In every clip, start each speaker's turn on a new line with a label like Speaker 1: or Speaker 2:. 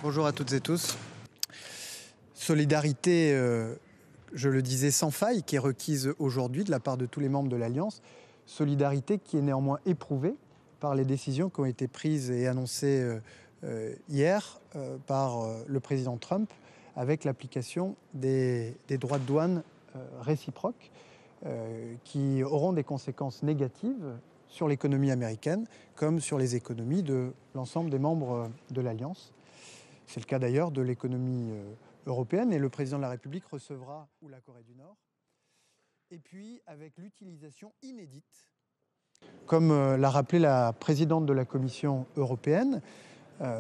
Speaker 1: Bonjour à toutes et tous. Solidarité, je le disais, sans faille, qui est requise aujourd'hui de la part de tous les membres de l'Alliance. Solidarité qui est néanmoins éprouvée par les décisions qui ont été prises et annoncées hier par le président Trump avec l'application des droits de douane réciproques qui auront des conséquences négatives sur l'économie américaine comme sur les économies de l'ensemble des membres de l'Alliance. C'est le cas d'ailleurs de l'économie européenne et le président de la République recevra la Corée du Nord. Et puis avec l'utilisation inédite, comme l'a rappelé la présidente de la Commission européenne,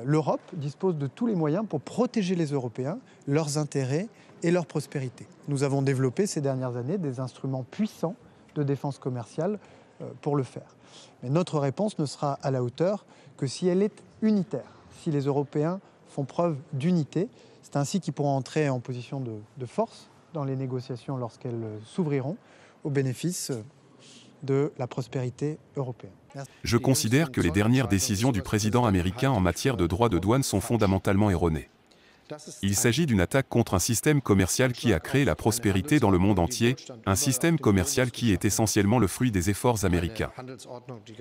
Speaker 1: l'Europe dispose de tous les moyens pour protéger les Européens, leurs intérêts et leur prospérité. Nous avons développé ces dernières années des instruments puissants de défense commerciale pour le faire. Mais notre réponse ne sera à la hauteur que si elle est unitaire, si les Européens font preuve d'unité. C'est ainsi qu'ils pourront entrer en position de force dans les négociations lorsqu'elles s'ouvriront au bénéfice de la prospérité européenne. Merci.
Speaker 2: Je considère que les dernières décisions du président américain en matière de droits de douane sont fondamentalement erronées. Il s'agit d'une attaque contre un système commercial qui a créé la prospérité dans le monde entier, un système commercial qui est essentiellement le fruit des efforts américains.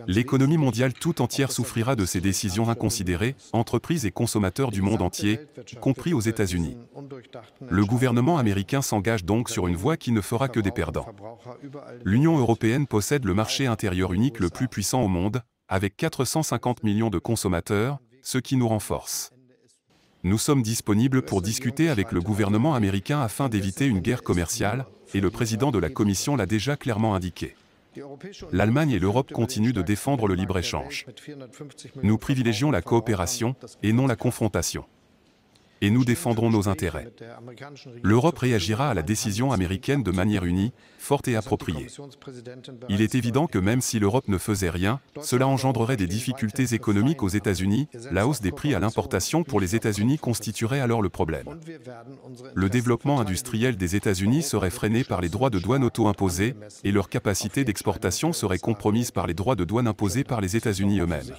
Speaker 2: L'économie mondiale tout entière souffrira de ces décisions inconsidérées, entreprises et consommateurs du monde entier, y compris aux États-Unis. Le gouvernement américain s'engage donc sur une voie qui ne fera que des perdants. L'Union européenne possède le marché intérieur unique le plus puissant au monde, avec 450 millions de consommateurs, ce qui nous renforce. Nous sommes disponibles pour discuter avec le gouvernement américain afin d'éviter une guerre commerciale, et le président de la Commission l'a déjà clairement indiqué. L'Allemagne et l'Europe continuent de défendre le libre-échange. Nous privilégions la coopération et non la confrontation. Et nous défendrons nos intérêts. L'Europe réagira à la décision américaine de manière unie, forte et appropriée. Il est évident que même si l'Europe ne faisait rien, cela engendrerait des difficultés économiques aux États-Unis. La hausse des prix à l'importation pour les États-Unis constituerait alors le problème. Le développement industriel des États-Unis serait freiné par les droits de douane auto-imposés, et leur capacité d'exportation serait compromise par les droits de douane imposés par les États-Unis eux-mêmes.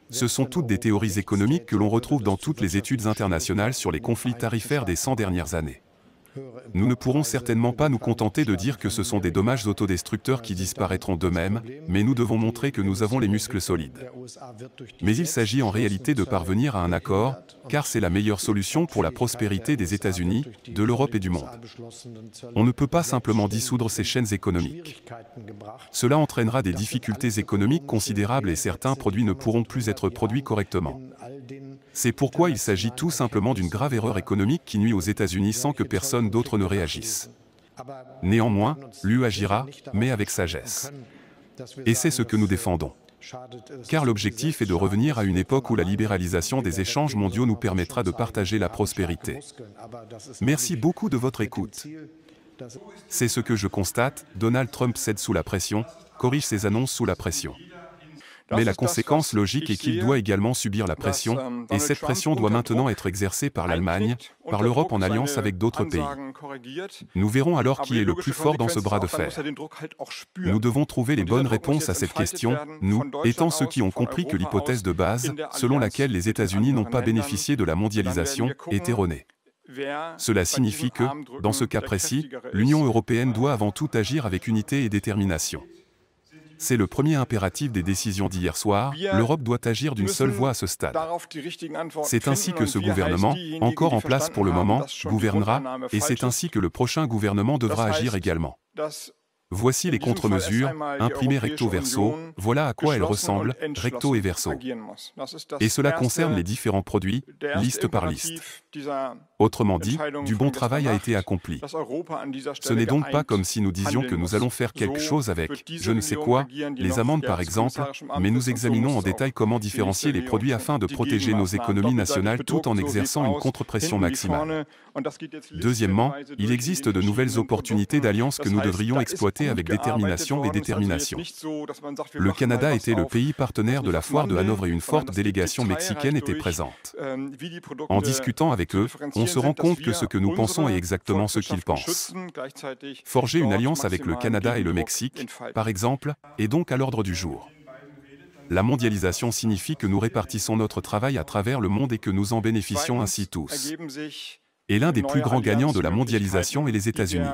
Speaker 2: Ce sont toutes des théories économiques que l'on retrouve dans toutes les études internationales sur les conflits tarifaires des 100 dernières années. Nous ne pourrons certainement pas nous contenter de dire que ce sont des dommages autodestructeurs qui disparaîtront d'eux-mêmes, mais nous devons montrer que nous avons les muscles solides. Mais il s'agit en réalité de parvenir à un accord, car c'est la meilleure solution pour la prospérité des États-Unis, de l'Europe et du monde. On ne peut pas simplement dissoudre ces chaînes économiques. Cela entraînera des difficultés économiques considérables et certains produits ne pourront plus être produits correctement. C'est pourquoi il s'agit tout simplement d'une grave erreur économique qui nuit aux États-Unis sans que personne d'autre ne réagisse. Néanmoins, l'UE agira, mais avec sagesse. Et c'est ce que nous défendons. Car l'objectif est de revenir à une époque où la libéralisation des échanges mondiaux nous permettra de partager la prospérité. Merci beaucoup de votre écoute. C'est ce que je constate, Donald Trump cède sous la pression, corrige ses annonces sous la pression. Mais la conséquence logique est qu'il doit également subir la pression, et cette pression doit maintenant être exercée par l'Allemagne, par l'Europe en alliance avec d'autres pays. Nous verrons alors qui est le plus fort dans ce bras de fer. Nous devons trouver les bonnes réponses à cette question, nous, étant ceux qui ont compris que l'hypothèse de base, selon laquelle les États-Unis n'ont pas bénéficié de la mondialisation, est erronée. Cela signifie que, dans ce cas précis, l'Union européenne doit avant tout agir avec unité et détermination. C'est le premier impératif des décisions d'hier soir, l'Europe doit agir d'une seule voix à ce stade. C'est ainsi que ce gouvernement, encore en place pour le moment, gouvernera, et c'est ainsi que le prochain gouvernement devra agir également. Voici les contre-mesures, imprimées recto verso, voilà à quoi elles ressemblent, recto et verso. Et cela concerne les différents produits, liste par liste. Autrement dit, du bon travail a été accompli. Ce n'est donc pas comme si nous disions que nous allons faire quelque chose avec, je ne sais quoi, les amendes par exemple, mais nous examinons en détail comment différencier les produits afin de protéger nos économies nationales tout en exerçant une contre-pression maximale. Deuxièmement, il existe de nouvelles opportunités d'alliance que nous devrions exploiter avec détermination et détermination. Le Canada était le pays partenaire de la foire de Hanovre et une forte délégation mexicaine était présente. En discutant avec eux, on se rend compte que ce que nous pensons est exactement ce qu'ils pensent. Forger une alliance avec le Canada et le Mexique, par exemple, est donc à l'ordre du jour. La mondialisation signifie que nous répartissons notre travail à travers le monde et que nous en bénéficions ainsi tous. Et l'un des plus grands gagnants de la mondialisation est les États-Unis.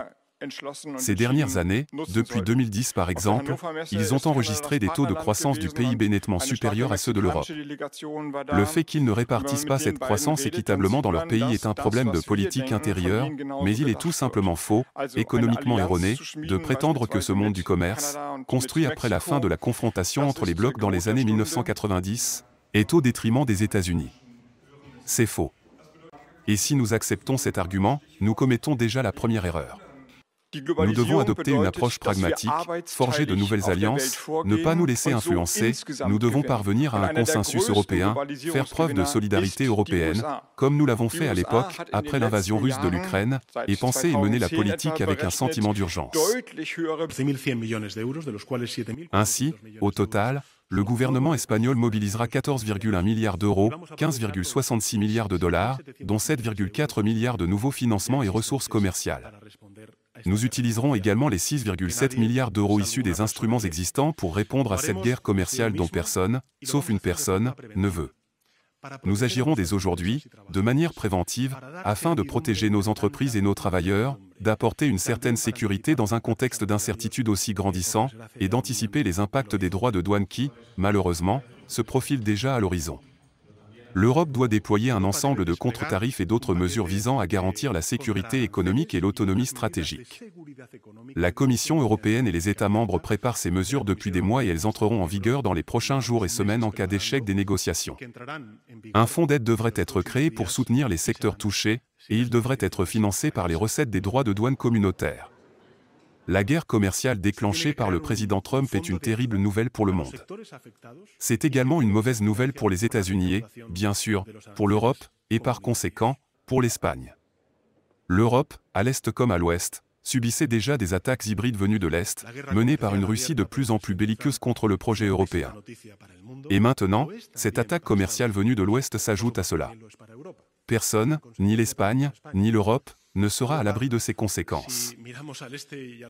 Speaker 2: Ces dernières années, depuis 2010 par exemple, ils ont enregistré des taux de croissance du PIB nettement supérieurs à ceux de l'Europe. Le fait qu'ils ne répartissent pas cette croissance équitablement dans leur pays est un problème de politique intérieure, mais il est tout simplement faux, économiquement erroné, de prétendre que ce monde du commerce, construit après la fin de la confrontation entre les blocs dans les années 1990, est au détriment des États-Unis. C'est faux. Et si nous acceptons cet argument, nous commettons déjà la première erreur. Nous devons adopter une approche pragmatique, forger de nouvelles alliances, ne pas nous laisser influencer, nous devons parvenir à un consensus européen, faire preuve de solidarité européenne, comme nous l'avons fait à l'époque, après l'invasion russe de l'Ukraine, et penser et mener la politique avec un sentiment d'urgence. Ainsi, au total, le gouvernement espagnol mobilisera 14,1 milliards d'euros, 15,66 milliards de dollars, dont 7,4 milliards de nouveaux financements et ressources commerciales. Nous utiliserons également les 6,7 milliards d'euros issus des instruments existants pour répondre à cette guerre commerciale dont personne, sauf une personne, ne veut. Nous agirons dès aujourd'hui, de manière préventive, afin de protéger nos entreprises et nos travailleurs, d'apporter une certaine sécurité dans un contexte d'incertitude aussi grandissant, et d'anticiper les impacts des droits de douane qui, malheureusement, se profilent déjà à l'horizon. L'Europe doit déployer un ensemble de contre-tarifs et d'autres mesures visant à garantir la sécurité économique et l'autonomie stratégique. La Commission européenne et les États membres préparent ces mesures depuis des mois et elles entreront en vigueur dans les prochains jours et semaines en cas d'échec des négociations. Un fonds d'aide devrait être créé pour soutenir les secteurs touchés, et il devrait être financé par les recettes des droits de douane communautaires. La guerre commerciale déclenchée par le président Trump est une terrible nouvelle pour le monde. C'est également une mauvaise nouvelle pour les États-Unis et, bien sûr, pour l'Europe, et par conséquent, pour l'Espagne. L'Europe, à l'Est comme à l'Ouest, subissait déjà des attaques hybrides venues de l'Est, menées par une Russie de plus en plus belliqueuse contre le projet européen. Et maintenant, cette attaque commerciale venue de l'Ouest s'ajoute à cela. Personne, ni l'Espagne, ni l'Europe, ne sera à l'abri de ces conséquences.